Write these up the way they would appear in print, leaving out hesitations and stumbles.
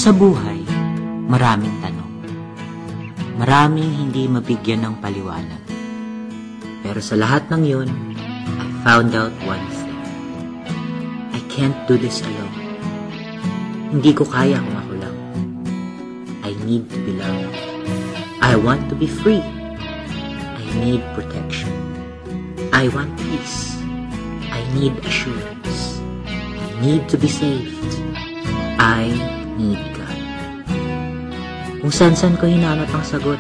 Sa buhay, maraming tanong. Maraming hindi mabigyan ng paliwanag. Pero sa lahat ng yun, I found out one thing. I can't do this alone. Hindi ko kaya kung ako lang. I need to belong. I want to be free. I need protection. I want peace. I need assurance. I need to be saved. I need God. Kung saan-saan ko hinanap ang sagot.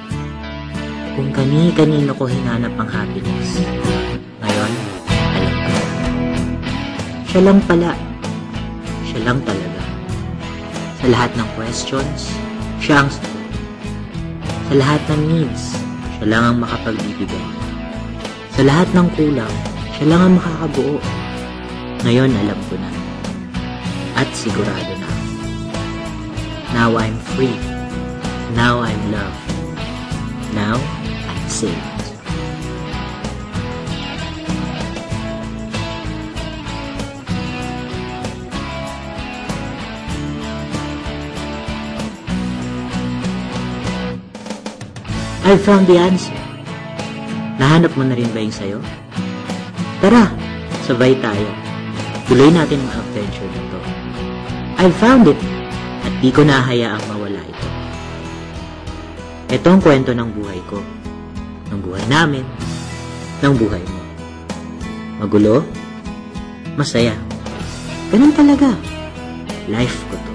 Kung kani-kanino ko hinanap ang happiness. Ngayon, alam ko na. Siya lang pala. Siya lang talaga. Sa lahat ng questions, siya ang sagot. Sa lahat ng needs, siya lang ang makapagbibigay. Sa lahat ng kulang, siya lang ang makakabuo. Ngayon, alam ko na. At sigurado na. Now I'm free. Now I'm loved. Now I'm saved. I found the answer. Nahanap mo na rin ba yung sayo? Tara, sabay tayo. Tuloy natin ang adventure na to. I found it. At di ko nahayaang mawala ito. Ito ang kwento ng buhay ko. Ng buhay namin. Ng buhay mo. Magulo? Masaya. Ganun talaga. Life ko to.